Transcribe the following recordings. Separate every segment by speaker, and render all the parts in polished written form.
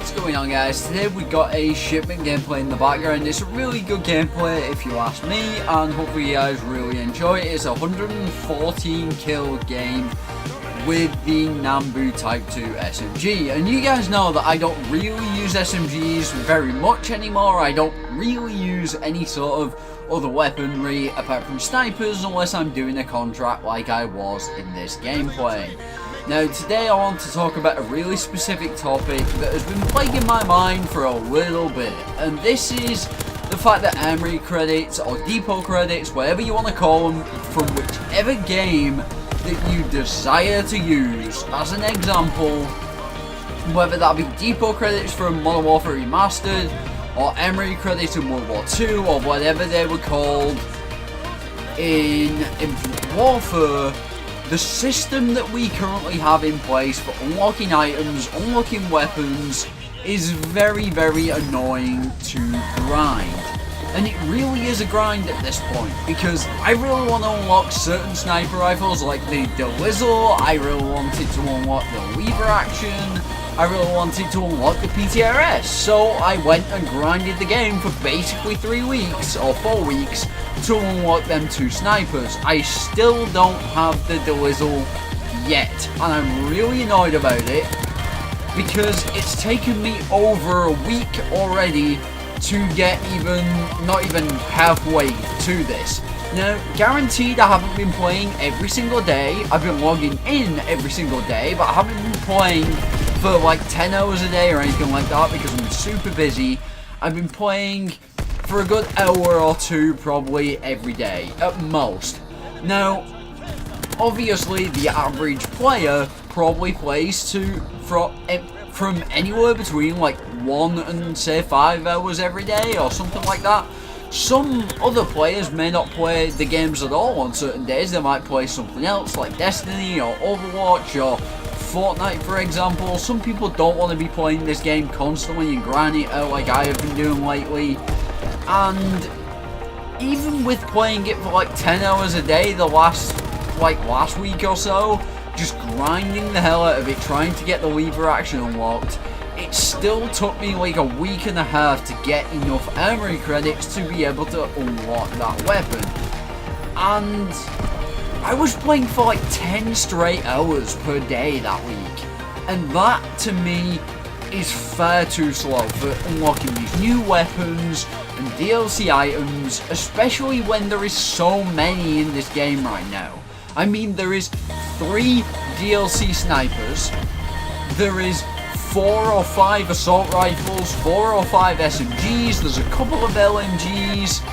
Speaker 1: What's going on, guys? Today we got a shipment gameplay in the background. It's a really good gameplay if you ask me, and hopefully you guys really enjoy it. It's a 114 kill game with the Nambu Type 2 SMG, and you guys know that I don't really use SMGs very much anymore. I don't really use any sort of other weaponry apart from snipers unless I'm doing a contract like I was in this gameplay. Now today I want to talk about a really specific topic that has been plaguing my mind for a little bit, and this is the fact that Armory credits or depot credits, whatever you want to call them, from whichever game that you desire to use. As an example, whether that be depot credits from Modern Warfare Remastered or Armory credits in World War II or whatever they were called in Infinite Warfare. The system that we currently have in place for unlocking items, unlocking weapons, is very, very annoying to grind. And it really is a grind at this point, because I really want to unlock certain sniper rifles like the DeWizzle, I really wanted to unlock the lever action, I really wanted to unlock the PTRS, so I went and grinded the game for basically 3 weeks, or 4 weeks, to unlock them 2 snipers. I still don't have the DeWizzle yet, and I'm really annoyed about it, because it's taken me over a week already to get not even halfway to this. Now, guaranteed I haven't been playing every single day. I've been logging in every single day, but I haven't been playing for like 10 hours a day or anything like that because I'm super busy. I've been playing for a good hour or 2 probably every day, at most. Now, obviously the average player probably plays from anywhere between like 1 and say 5 hours every day or something like that. Some other players may not play the games at all on certain days. They might play something else like Destiny or Overwatch or Fortnite, for example. Some people don't want to be playing this game constantly and grinding it out like I have been doing lately. And even with playing it for like 10 hours a day the last week or so, just grinding the hell out of it, trying to get the lever action unlocked, it still took me like a week and a half to get enough Armory credits to be able to unlock that weapon. And I was playing for like 10 straight hours per day that week, and that to me is far too slow for unlocking these new weapons and DLC items, especially when there is so many in this game right now. I mean, there is 3 DLC snipers, there is 4 or 5 assault rifles, 4 or 5 SMGs, there's a couple of LMGs,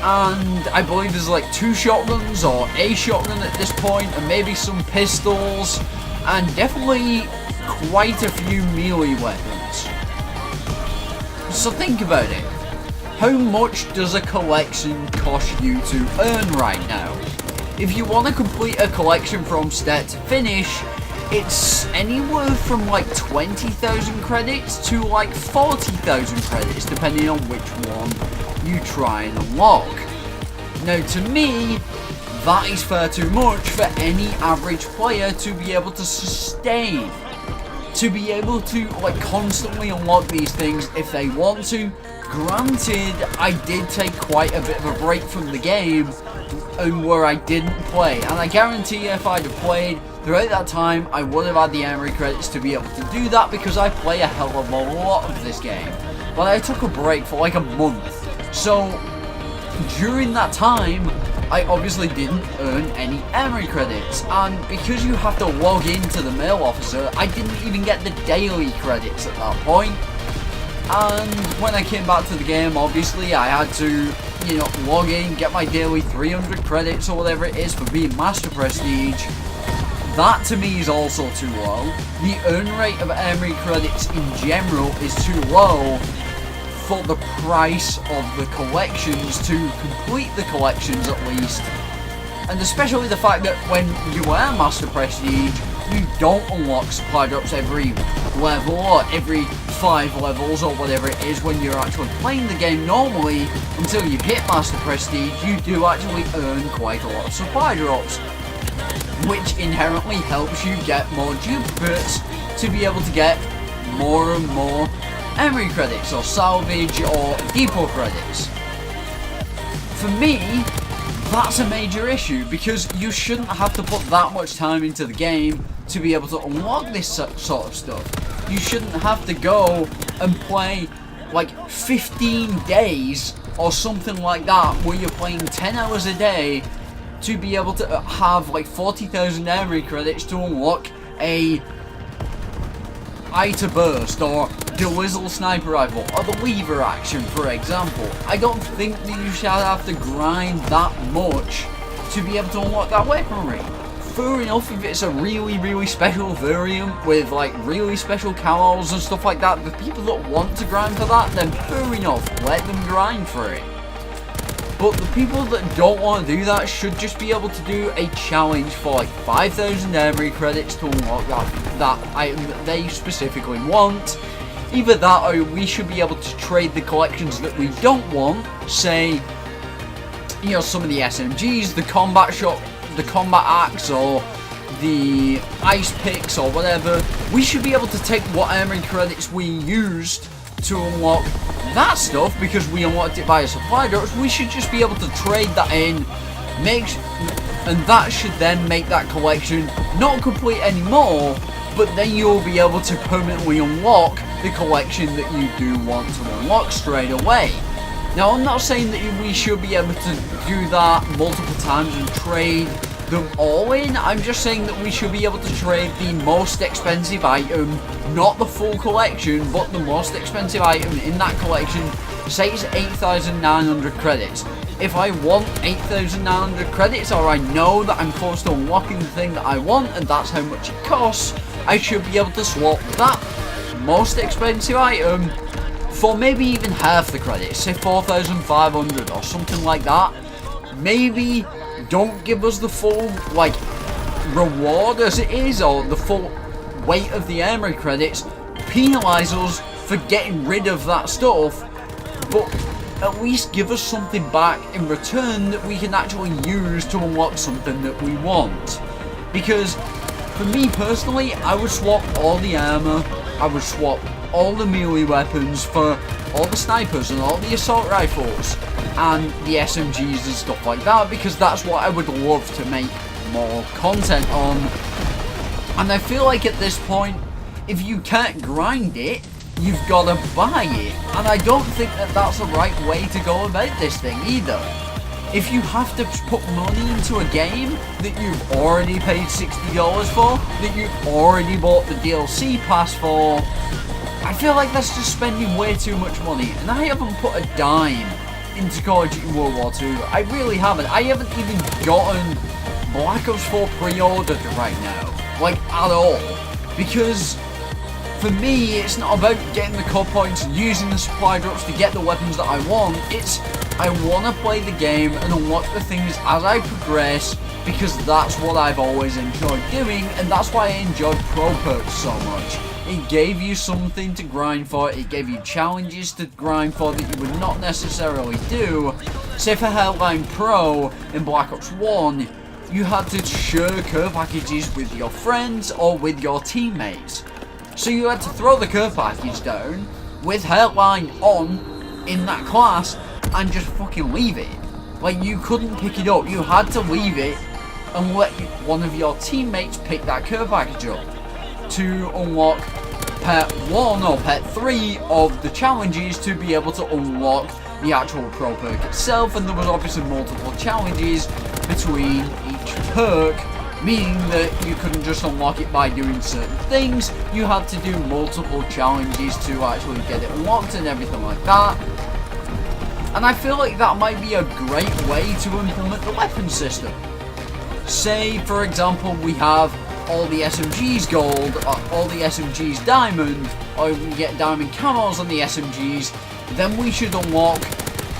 Speaker 1: and I believe there's like 2 shotguns or a shotgun at this point, and maybe some pistols, and definitely quite a few melee weapons. So think about it. How much does a collection cost you to earn right now? If you want to complete a collection from start to finish, it's anywhere from like 20,000 credits to like 40,000 credits, depending on which one you try and unlock. Now to me, that is far too much for any average player to be able to sustain. To be able to like constantly unlock these things if they want to. Granted, I did take quite a bit of a break from the game and where I didn't play, and I guarantee if I'd have played throughout that time, I would have had the Armory credits to be able to do that, because I play a hell of a lot of this game. But I took a break for like a month, so during that time I obviously didn't earn any Armory credits, and because you have to log into the mail officer, I didn't even get the daily credits at that point. And when I came back to the game, obviously I had to, log in, get my daily 300 credits or whatever it is for being Master Prestige. That to me is also too low. The earn rate of Armory credits in general is too low for the price of the collections, to complete the collections at least. And especially the fact that when you are Master Prestige, you don't unlock supply drops every level or every 5 levels or whatever it is when you're actually playing the game normally. Until you hit Master Prestige, you do actually earn quite a lot of supply drops, which inherently helps you get more duplicates to be able to get more and more Emery credits or salvage or depot credits. For me, that's a major issue, because you shouldn't have to put that much time into the game to be able to unlock this sort of stuff. You shouldn't have to go and play like 15 days or something like that, where you're playing 10 hours a day to be able to have like 40,000 Emery credits to unlock a Ita burst or the Wizzle sniper rifle or the lever action, for example. I don't think that you should have to grind that much to be able to unlock that weaponry. Fair enough if it's a really special variant with like really special camos and stuff like that. The people that want to grind for that, then fair enough, let them grind for it. But the people that don't want to do that should just be able to do a challenge for like 5,000 Emery credits to unlock that item that they specifically want. Either that, or we should be able to trade the collections that we don't want, say, you know, some of the SMGs, the combat shot, the combat axe, or the ice picks, or whatever. We should be able to take what Emery credits we used to unlock that stuff, because we unlocked it by a supply drops. We should just be able to trade that in, and that should then make that collection not complete anymore, but then you'll be able to permanently unlock the collection that you do want to unlock straight away. Now, I'm not saying that we should be able to do that multiple times and trade them all in. I'm just saying that we should be able to trade the most expensive item, not the full collection, but the most expensive item in that collection. Say it's 8,900 credits. If I want 8,900 credits, or I know that I'm close to unlocking the thing that I want, and that's how much it costs, I should be able to swap that most expensive item for maybe even half the credits, say 4,500 or something like that. Maybe don't give us the full like reward as it is, or the full weight of the Emery credits, penalise us for getting rid of that stuff, but at least give us something back in return that we can actually use to unlock something that we want. Because for me personally, I would swap all the armour, I would swap all the melee weapons for all the snipers and all the assault rifles and the SMGs and stuff like that, because that's what I would love to make more content on. And I feel like at this point, if you can't grind it, you've got to buy it, and I don't think that that's the right way to go about this thing either. If you have to put money into a game that you've already paid $60 for, that you've already bought the DLC pass for, I feel like that's just spending way too much money. And I haven't put a dime into Call of Duty World War II. I really haven't. I haven't even gotten Black Ops 4 pre-ordered right now, like at all, because for me, it's not about getting the core points and using the supply drops to get the weapons that I want. It's, I want to play the game and unlock the things as I progress, because that's what I've always enjoyed doing, and that's why I enjoyed Pro Perks so much. It gave you something to grind for, it gave you challenges to grind for that you would not necessarily do. Say for Hardline Pro in Black Ops 1, you had to share care packages with your friends or with your teammates. So you had to throw the care package down with Hardline on in that class and just fucking leave it. Like, you couldn't pick it up, you had to leave it and let one of your teammates pick that care package up to unlock Pet 1 or Pet 3 of the challenges to be able to unlock the actual Pro Perk itself. And there was obviously multiple challenges between each perk, meaning that you couldn't just unlock it by doing certain things, you had to do multiple challenges to actually get it unlocked and everything like that. And I feel like that might be a great way to implement the weapon system. Say, for example, we have all the SMGs gold, or all the SMGs diamond, or we get diamond camos on the SMGs, then we should unlock,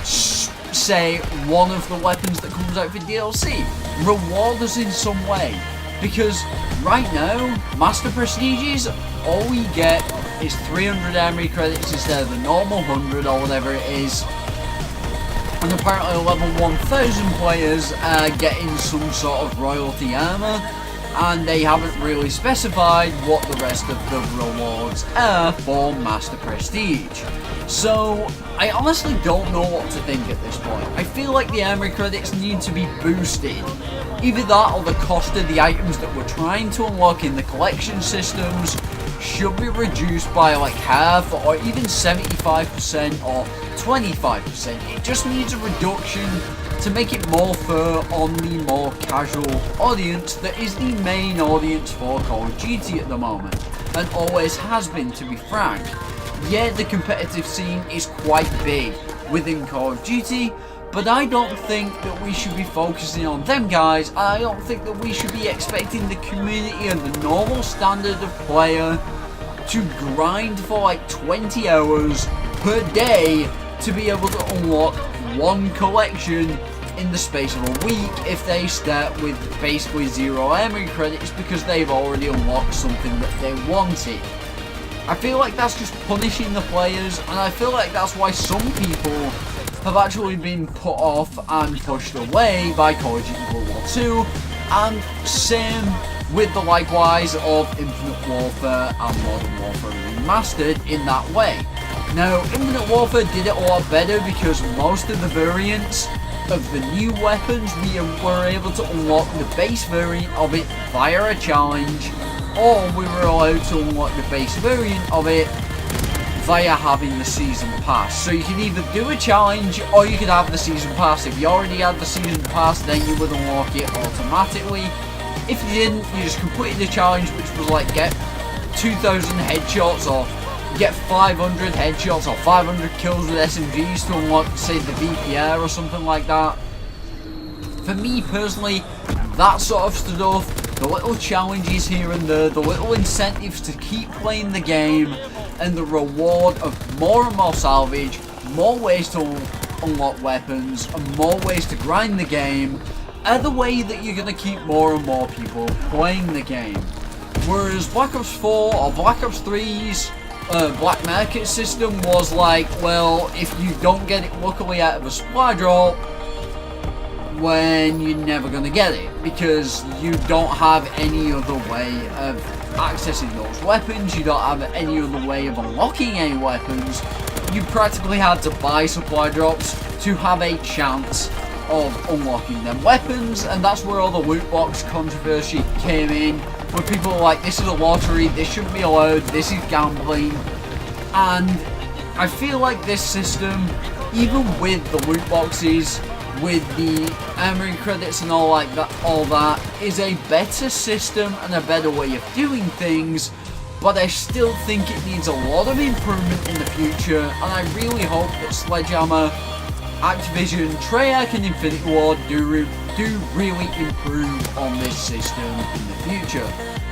Speaker 1: say, one of the weapons that comes out for DLC. Reward us in some way, because right now, Master Prestiges, all we get is 300 Emery credits instead of the normal 100 or whatever it is. And apparently level 1000 players are getting some sort of royalty armor. and they haven't really specified what the rest of the rewards are for Master Prestige. So I honestly don't know what to think at this point. I feel like the armory credits need to be boosted. Either that or the cost of the items that we're trying to unlock in the collection systems should be reduced by like half, or even 75% or 25%. It just needs a reduction to make it more fair on the more casual audience that is the main audience for Call of Duty at the moment, and always has been, to be frank. Yeah, the competitive scene is quite big within Call of Duty, but I don't think that we should be focusing on them guys. I don't think that we should be expecting the community and the normal standard of player to grind for like 20 hours per day to be able to unlock one collection in the space of a week if they start with basically 0 armory credits because they've already unlocked something that they wanted. I feel like that's just punishing the players, and I feel like that's why some people have actually been put off and pushed away by Call of Duty World War II, and same with the likewise of Infinite Warfare and Modern Warfare Remastered in that way. Now, Infinite Warfare did it a lot better because most of the variants of the new weapons we were able to unlock the base variant of it via a challenge, or we were allowed to unlock the base variant of it via having the season pass. So you could either do a challenge or you could have the season pass. If you already had the season pass, then you would unlock it automatically. If you didn't, you just completed the challenge, which was like get 2,000 headshots or get 500 headshots or 500 kills with SMGs to unlock, say, the VPR or something like that. For me personally, that sort of stuff, the little challenges here and there, the little incentives to keep playing the game, and the reward of more and more salvage, more ways to unlock weapons, and more ways to grind the game, are the way that you're going to keep more and more people playing the game. Whereas Black Ops 4 or Black Ops 3's black market system was like, well, if you don't get it luckily out of a supply drop, when you're never going to get it because you don't have any other way of accessing those weapons, you don't have any other way of unlocking any weapons. You practically had to buy supply drops to have a chance of unlocking them weapons, and that's where all the loot box controversy came in, where people were like, this is a lottery, this shouldn't be allowed, this is gambling. And I feel like this system, even with the loot boxes, with the armory credits and all that, is a better system and a better way of doing things, but I still think it needs a lot of improvement in the future, and I really hope that Sledgehammer, Activision, Treyarch and Infinity Ward do really improve on this system in the future.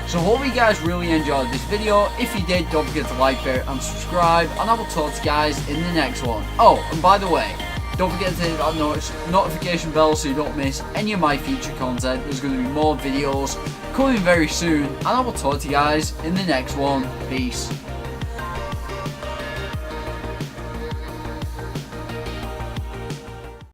Speaker 1: So hope you guys really enjoyed this video. If you did, don't forget to like, favorite and subscribe, and I will talk to you guys in the next one. Oh, and by the way, don't forget to hit that notification bell so you don't miss any of my future content. There's going to be more videos coming very soon, and I will talk to you guys in the next one. Peace.